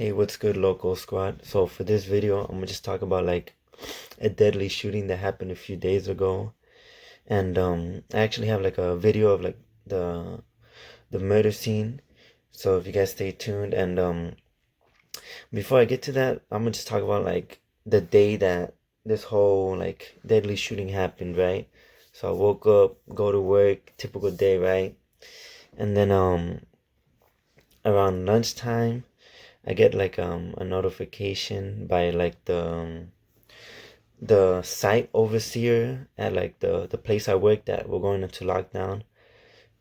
Hey, what's good, local squad? So for this video, I'm gonna just talk about like a deadly shooting that happened a few days ago, and I actually have like a video of like the murder scene. So if you guys stay tuned, and before I get to that, I'm gonna just talk about like the day that this whole like deadly shooting happened, right? So I woke up, go to work, typical day, right? And then around lunchtime, I get like a notification by like the site overseer at like the place I worked at. We're going into lockdown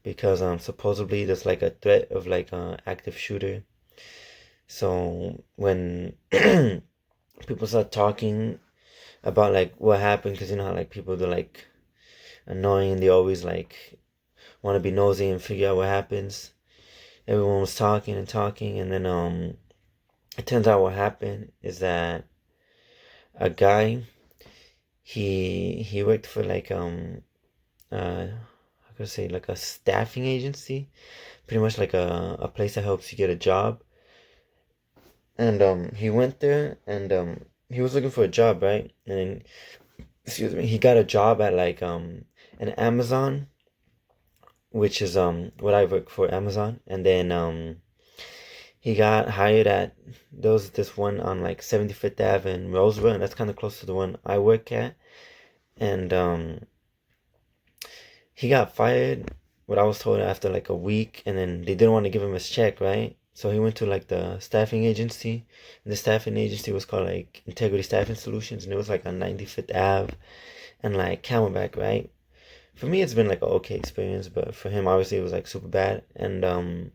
because supposedly there's like a threat of like a active shooter. So when people start talking about like what happened, because you know how like people they're like annoying, they always like want to be nosy and figure out what happens. Everyone was talking and talking, and then it turns out what happened is that a guy, he worked for like how could I say, like a staffing agency, pretty much like a place that helps you get a job. And he went there, and he was looking for a job, right? And then, excuse me, he got a job at like an Amazon, which is what I work for, Amazon. And then he got hired at, there was this one on like 75th Ave in Roseville, and that's kind of close to the one I work at. And he got fired, what I was told, after like a week, and then they didn't want to give him his check, right? So he went to like the staffing agency, and the staffing agency was called like Integrity Staffing Solutions, and it was like on 95th Ave and like Camelback, right? For me, it's been like an okay experience, but for him, obviously, it was like super bad. And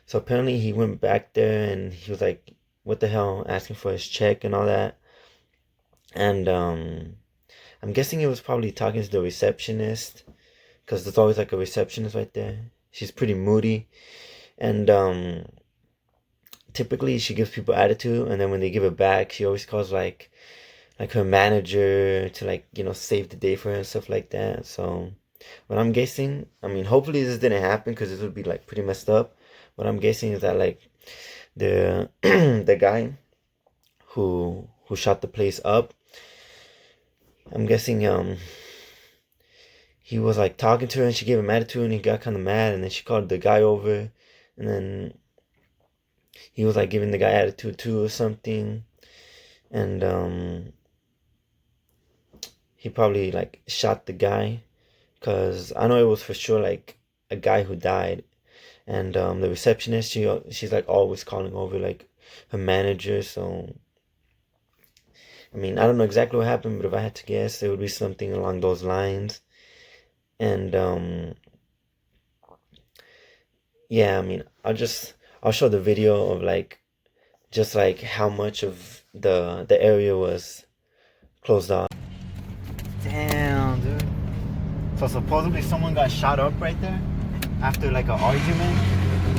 so apparently, he went back there, and he was like, "What the hell?" asking for his check and all that. And I'm guessing he was probably talking to the receptionist, because there's always like a receptionist right there. She's pretty moody, and typically she gives people attitude, and then when they give it back, she always calls like her manager to like save the day for her and stuff like that. So what I'm guessing, I mean, hopefully this didn't happen because this would be like pretty messed up. What I'm guessing is that like the the guy who shot the place up, I'm guessing he was like talking to her, and she gave him attitude, and he got kind of mad, and then she called the guy over, and then he was like giving the guy attitude too or something. And he probably like shot the guy, because I know it was for sure like a guy who died. And the receptionist, she's like always calling over like her manager. So I mean, I don't know exactly what happened, but if I had to guess, it would be something along those lines. And yeah, I mean, I'll show the video of like just like how much of the area was closed off. Damn, dude. So supposedly someone got shot up right there after like an argument.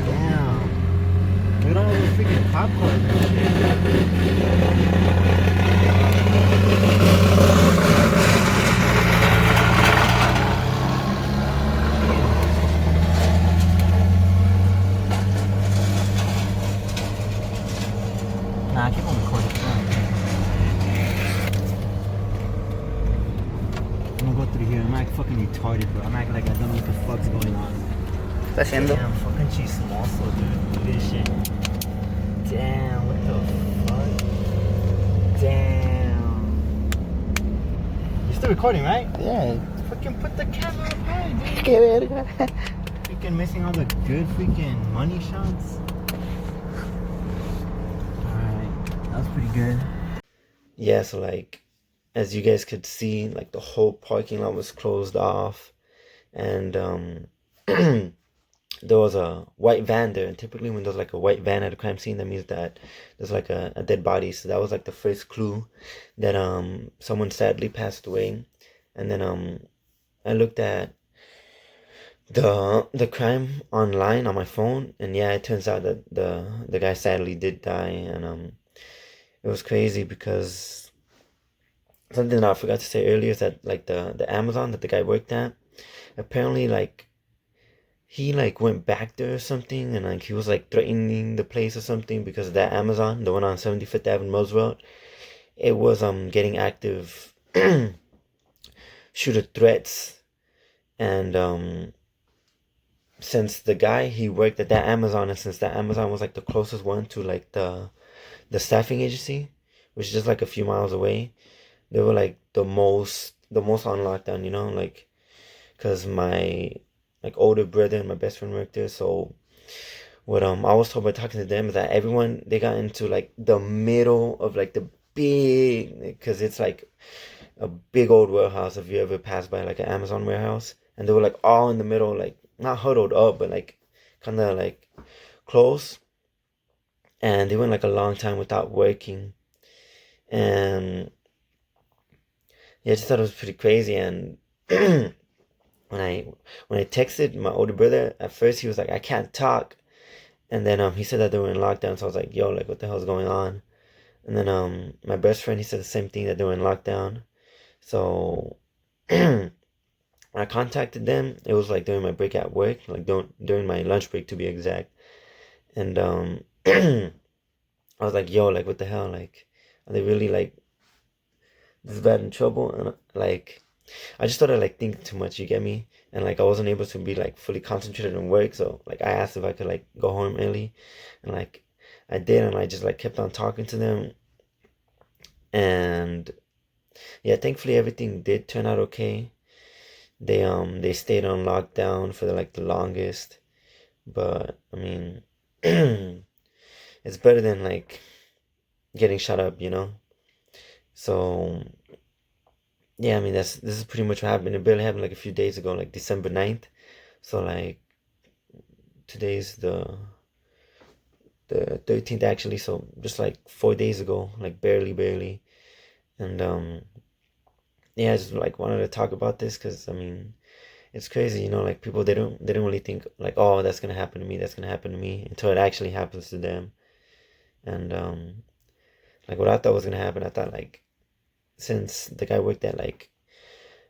Damn. Look at all those freaking popcorn Nah, keep on recording. I'm gonna go through here. I'm like fucking retarded, bro. I'm acting like I don't know what the fuck's going on. ¿Está haciendo? Damn, fucking chismoso, dude. Look at this shit. Damn, what the fuck? Damn. You're still recording, right? Yeah. Fucking put the camera up high, dude. Qué verga. Freaking missing all the good freaking money shots. Alright, that was pretty good. Yeah, so like, as you guys could see, like the whole parking lot was closed off, and there was a white van there. And typically when there's like a white van at a crime scene, that means that there's like a dead body. So that was like the first clue that someone sadly passed away. And then I looked at the crime online on my phone, and yeah, it turns out that the guy sadly did die. And it was crazy because something that I forgot to say earlier is that like the Amazon that the guy worked at, apparently like he like went back there or something, and like he was like threatening the place or something because of that Amazon, the one on 75th Avenue Roosevelt. It was getting active shooter threats, and since the guy he worked at that Amazon, and since that Amazon was like the closest one to like the staffing agency, which is just like a few miles away, they were like the most on lockdown, you know, like because my like older brother and my best friend worked there. So what I was told by talking to them is that everyone they got into like the middle of like the big, because it's like a big old warehouse if you ever pass by like an Amazon warehouse, and they were like all in the middle, like not huddled up but like kind of like close, and they went like a long time without working. And yeah, I just thought it was pretty crazy. And when I when I texted my older brother, at first he was like, I can't talk. And then he said that they were in lockdown, so I was like, yo, like what the hell's going on? And then my best friend, he said the same thing, that they were in lockdown. So I contacted them. It was like during my break at work, like during my lunch break to be exact. And I was like, yo, like what the hell? Like are they really like this bad in trouble? And like I just started like thinking too much, you get me? And like I wasn't able to be like fully concentrated on work, so like I asked if I could like go home early, and like I did, and I just like kept on talking to them. And yeah, thankfully everything did turn out okay. They stayed on lockdown for like the longest, but I mean it's better than like getting shut up, you know? So yeah, I mean this is pretty much what happened. It barely happened like a few days ago, like December 9th. So like today's the 13th actually, so just like 4 days ago, like barely. And yeah, I just like wanted to talk about this because I mean it's crazy, you know, like people they don't really think like, oh, that's gonna happen to me, that's gonna happen to me, until it actually happens to them. And like what I thought was gonna happen, I thought like since the guy worked at like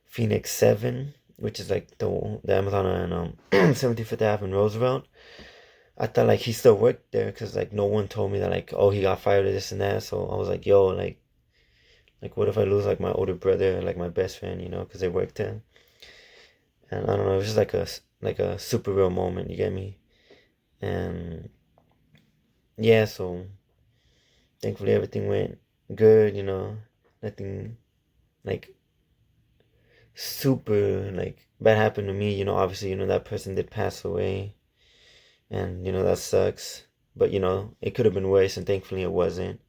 Phoenix 7, which is like the Amazon on 75th Ave in Roosevelt, I thought like he still worked there because like no one told me that like, oh, he got fired or this and that. So I was like, yo, like what if I lose like my older brother, like my best friend, you know, because they worked there. And I don't know, it was just like a super real moment, you get me? And yeah, so thankfully everything went good, you know, nothing like super like bad happened to me, you know. Obviously, you know, that person did pass away, and you know that sucks, but you know it could have been worse, and thankfully it wasn't.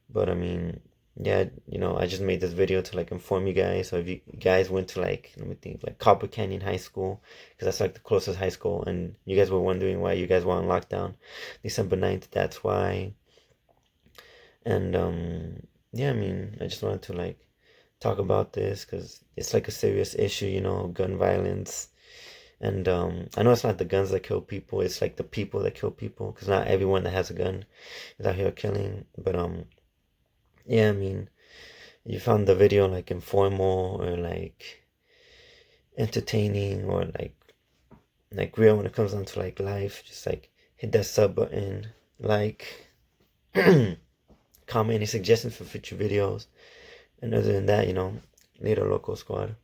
But I mean, yeah, you know, I just made this video to like inform you guys. So if you guys went to like, let me think, like Copper Canyon High School, because that's like the closest high school, and you guys were wondering why you guys were on lockdown December 9th, that's why. And yeah, I mean, I just wanted to like talk about this because it's like a serious issue, you know, gun violence. And I know it's not the guns that kill people, it's like the people that kill people, because not everyone that has a gun is out here killing. But yeah, I mean, you found the video like informal or like entertaining or like real when it comes down to like life, just like hit that sub button, like comment any suggestions for future videos. And other than that, you know, later, Loco Squad.